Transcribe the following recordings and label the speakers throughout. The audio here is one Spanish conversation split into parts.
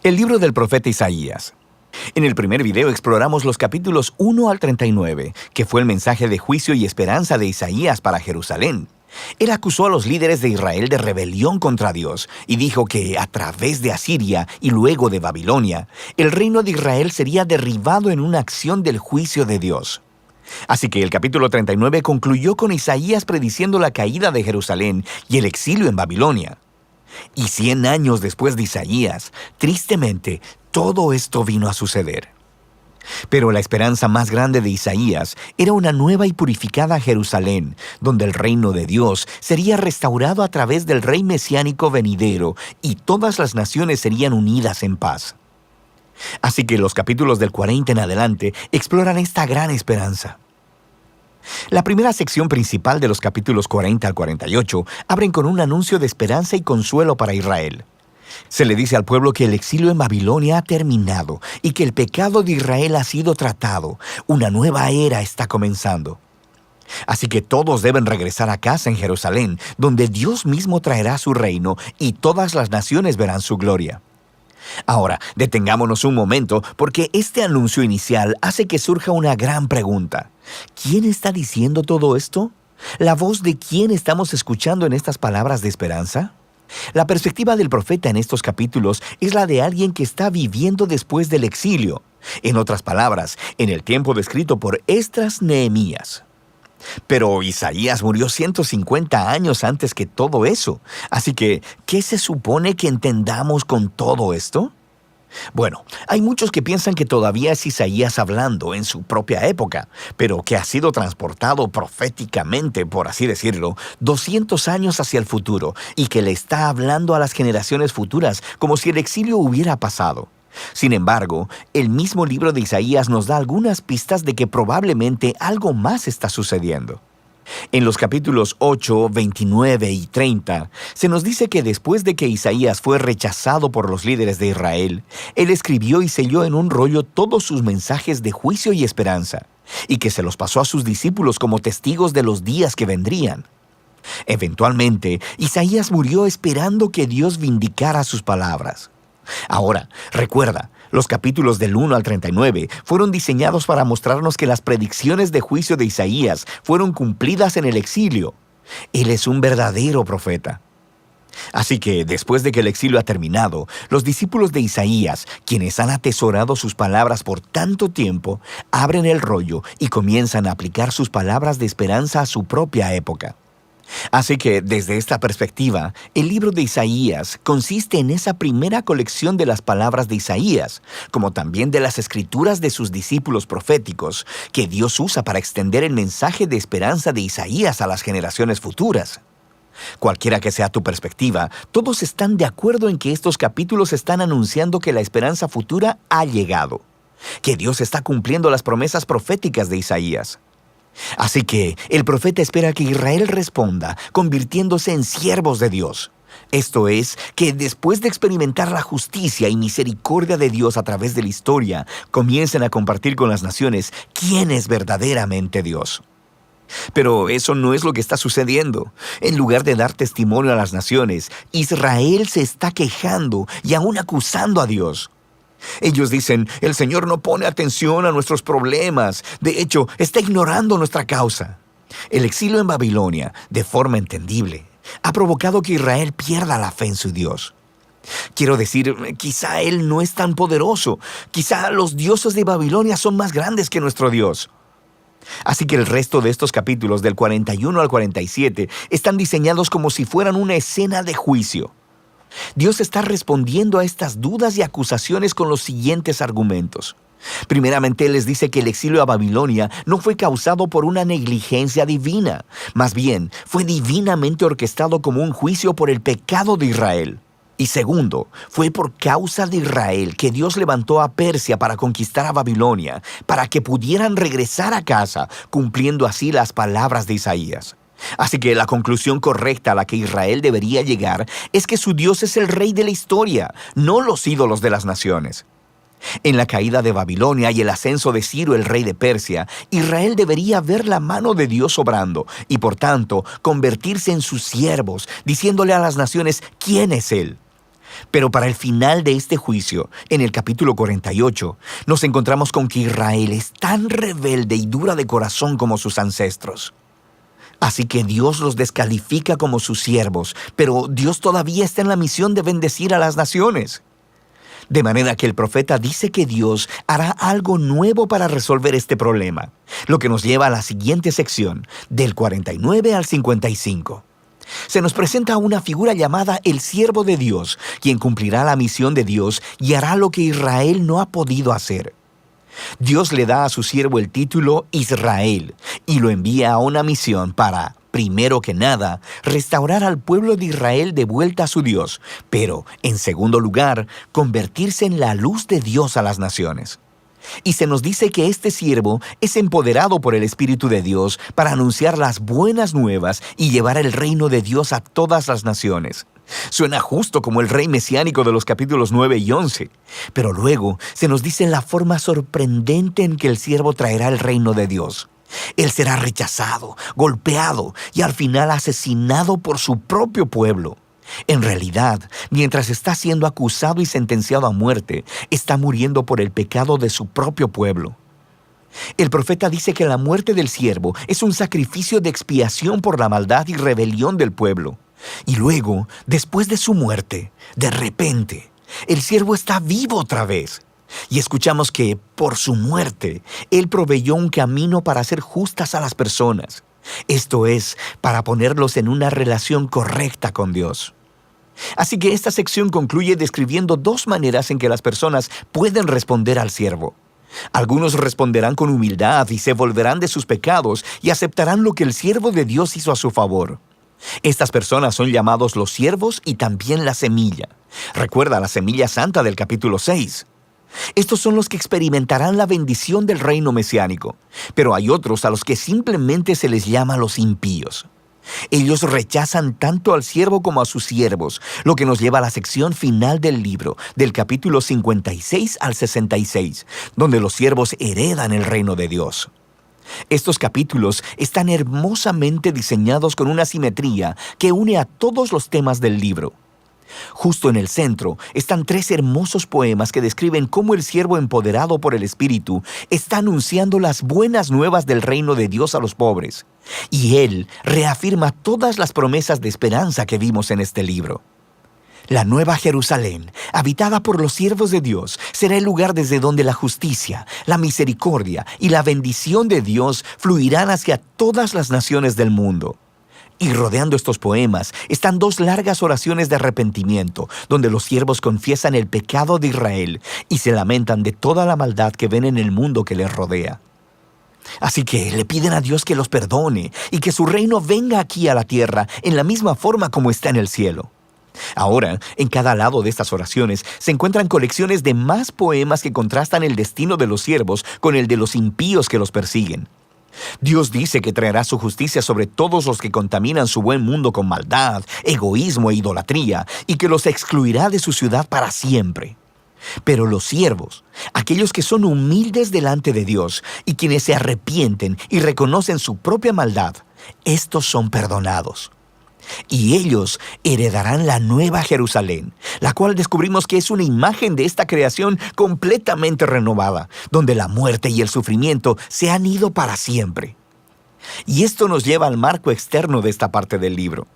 Speaker 1: El libro del profeta Isaías. En el primer video exploramos los capítulos 1 al 39, que fue el mensaje de juicio y esperanza de Isaías para Jerusalén. Él acusó a los líderes de Israel de rebelión contra Dios y dijo que a través de Asiria y luego de Babilonia, el reino de Israel sería derribado en una acción del juicio de Dios. Así que el capítulo 39 concluyó con Isaías prediciendo la caída de Jerusalén y el exilio en Babilonia. Y 100 años después de Isaías, tristemente, todo esto vino a suceder. Pero la esperanza más grande de Isaías era una nueva y purificada Jerusalén, donde el reino de Dios sería restaurado a través del rey mesiánico venidero y todas las naciones serían unidas en paz. Así que los capítulos del 40 en adelante exploran esta gran esperanza. La primera sección principal de los capítulos 40 al 48 abren con un anuncio de esperanza y consuelo para Israel. Se le dice al pueblo que el exilio en Babilonia ha terminado y que el pecado de Israel ha sido tratado. Una nueva era está comenzando. Así que todos deben regresar a casa en Jerusalén, donde Dios mismo traerá su reino y todas las naciones verán su gloria. Ahora, detengámonos un momento porque este anuncio inicial hace que surja una gran pregunta. ¿Quién está diciendo todo esto? ¿La voz de quién estamos escuchando en estas palabras de esperanza? La perspectiva del profeta en estos capítulos es la de alguien que está viviendo después del exilio. En otras palabras, en el tiempo descrito por Esdras Nehemías. Pero Isaías murió 150 años antes que todo eso. Así que, ¿qué se supone que entendamos con todo esto? Bueno, hay muchos que piensan que todavía es Isaías hablando en su propia época, pero que ha sido transportado proféticamente, por así decirlo, 200 años hacia el futuro y que le está hablando a las generaciones futuras como si el exilio hubiera pasado. Sin embargo, el mismo libro de Isaías nos da algunas pistas de que probablemente algo más está sucediendo. En los capítulos 8, 29 y 30, se nos dice que después de que Isaías fue rechazado por los líderes de Israel, él escribió y selló en un rollo todos sus mensajes de juicio y esperanza, y que se los pasó a sus discípulos como testigos de los días que vendrían. Eventualmente, Isaías murió esperando que Dios vindicara sus palabras. Ahora, recuerda, los capítulos del 1 al 39 fueron diseñados para mostrarnos que las predicciones de juicio de Isaías fueron cumplidas en el exilio. Él es un verdadero profeta. Así que, después de que el exilio ha terminado, los discípulos de Isaías, quienes han atesorado sus palabras por tanto tiempo, abren el rollo y comienzan a aplicar sus palabras de esperanza a su propia época. Así que, desde esta perspectiva, el libro de Isaías consiste en esa primera colección de las palabras de Isaías, como también de las escrituras de sus discípulos proféticos, que Dios usa para extender el mensaje de esperanza de Isaías a las generaciones futuras. Cualquiera que sea tu perspectiva, todos están de acuerdo en que estos capítulos están anunciando que la esperanza futura ha llegado, que Dios está cumpliendo las promesas proféticas de Isaías. Así que el profeta espera que Israel responda, convirtiéndose en siervos de Dios. Esto es, que después de experimentar la justicia y misericordia de Dios a través de la historia, comiencen a compartir con las naciones quién es verdaderamente Dios. Pero eso no es lo que está sucediendo. En lugar de dar testimonio a las naciones, Israel se está quejando y aún acusando a Dios. Ellos dicen, el Señor no pone atención a nuestros problemas. De hecho, está ignorando nuestra causa. El exilio en Babilonia, de forma entendible, ha provocado que Israel pierda la fe en su Dios. Quiero decir, quizá Él no es tan poderoso. Quizá los dioses de Babilonia son más grandes que nuestro Dios. Así que el resto de estos capítulos, del 41 al 47, están diseñados como si fueran una escena de juicio. Dios está respondiendo a estas dudas y acusaciones con los siguientes argumentos. Primeramente, Él les dice que el exilio a Babilonia no fue causado por una negligencia divina. Más bien, fue divinamente orquestado como un juicio por el pecado de Israel. Y segundo, fue por causa de Israel que Dios levantó a Persia para conquistar a Babilonia, para que pudieran regresar a casa, cumpliendo así las palabras de Isaías. Así que la conclusión correcta a la que Israel debería llegar es que su Dios es el rey de la historia, no los ídolos de las naciones. En la caída de Babilonia y el ascenso de Ciro, el rey de Persia, Israel debería ver la mano de Dios obrando y, por tanto, convertirse en sus siervos, diciéndole a las naciones quién es Él. Pero para el final de este juicio, en el capítulo 48, nos encontramos con que Israel es tan rebelde y dura de corazón como sus ancestros. Así que Dios los descalifica como sus siervos, pero Dios todavía está en la misión de bendecir a las naciones. De manera que el profeta dice que Dios hará algo nuevo para resolver este problema, lo que nos lleva a la siguiente sección, del 49 al 55. Se nos presenta una figura llamada el siervo de Dios, quien cumplirá la misión de Dios y hará lo que Israel no ha podido hacer. Dios le da a su siervo el título Israel y lo envía a una misión para, primero que nada, restaurar al pueblo de Israel de vuelta a su Dios, pero, en segundo lugar, convertirse en la luz de Dios a las naciones. Y se nos dice que este siervo es empoderado por el Espíritu de Dios para anunciar las buenas nuevas y llevar el reino de Dios a todas las naciones. Suena justo como el rey mesiánico de los capítulos 9 y 11, pero luego se nos dice la forma sorprendente en que el siervo traerá el reino de Dios. Él será rechazado, golpeado y al final asesinado por su propio pueblo. En realidad, mientras está siendo acusado y sentenciado a muerte, está muriendo por el pecado de su propio pueblo. El profeta dice que la muerte del siervo es un sacrificio de expiación por la maldad y rebelión del pueblo. Y luego, después de su muerte, de repente, el siervo está vivo otra vez. Y escuchamos que, por su muerte, Él proveyó un camino para hacer justas a las personas. Esto es, para ponerlos en una relación correcta con Dios. Así que esta sección concluye describiendo dos maneras en que las personas pueden responder al siervo. Algunos responderán con humildad y se volverán de sus pecados y aceptarán lo que el siervo de Dios hizo a su favor. Estas personas son llamados los siervos y también la semilla. Recuerda la semilla santa del capítulo 6. Estos son los que experimentarán la bendición del reino mesiánico, pero hay otros a los que simplemente se les llama los impíos. Ellos rechazan tanto al siervo como a sus siervos, lo que nos lleva a la sección final del libro, del capítulo 56 al 66, donde los siervos heredan el reino de Dios. Estos capítulos están hermosamente diseñados con una simetría que une a todos los temas del libro. Justo en el centro están 3 hermosos poemas que describen cómo el siervo empoderado por el Espíritu está anunciando las buenas nuevas del reino de Dios a los pobres. Y él reafirma todas las promesas de esperanza que vimos en este libro. La nueva Jerusalén, habitada por los siervos de Dios, será el lugar desde donde la justicia, la misericordia y la bendición de Dios fluirán hacia todas las naciones del mundo. Y rodeando estos poemas están 2 largas oraciones de arrepentimiento, donde los siervos confiesan el pecado de Israel y se lamentan de toda la maldad que ven en el mundo que les rodea. Así que le piden a Dios que los perdone y que su reino venga aquí a la tierra en la misma forma como está en el cielo. Ahora, en cada lado de estas oraciones se encuentran colecciones de más poemas que contrastan el destino de los siervos con el de los impíos que los persiguen. Dios dice que traerá su justicia sobre todos los que contaminan su buen mundo con maldad, egoísmo e idolatría, y que los excluirá de su ciudad para siempre. Pero los siervos, aquellos que son humildes delante de Dios y quienes se arrepienten y reconocen su propia maldad, estos son perdonados. Y ellos heredarán la nueva Jerusalén, la cual descubrimos que es una imagen de esta creación completamente renovada, donde la muerte y el sufrimiento se han ido para siempre. Y esto nos lleva al marco externo de esta parte del libro.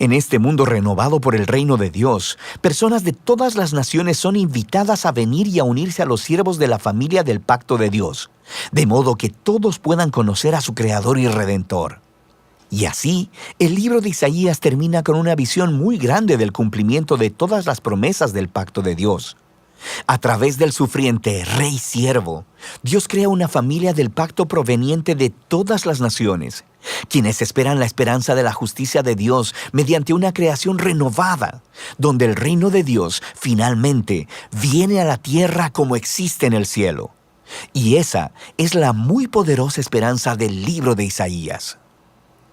Speaker 1: En este mundo renovado por el reino de Dios, personas de todas las naciones son invitadas a venir y a unirse a los siervos de la familia del pacto de Dios, de modo que todos puedan conocer a su Creador y Redentor. Y así, el libro de Isaías termina con una visión muy grande del cumplimiento de todas las promesas del pacto de Dios. A través del sufriente rey siervo, Dios crea una familia del pacto proveniente de todas las naciones, quienes esperan la esperanza de la justicia de Dios mediante una creación renovada, donde el reino de Dios finalmente viene a la tierra como existe en el cielo. Y esa es la muy poderosa esperanza del libro de Isaías.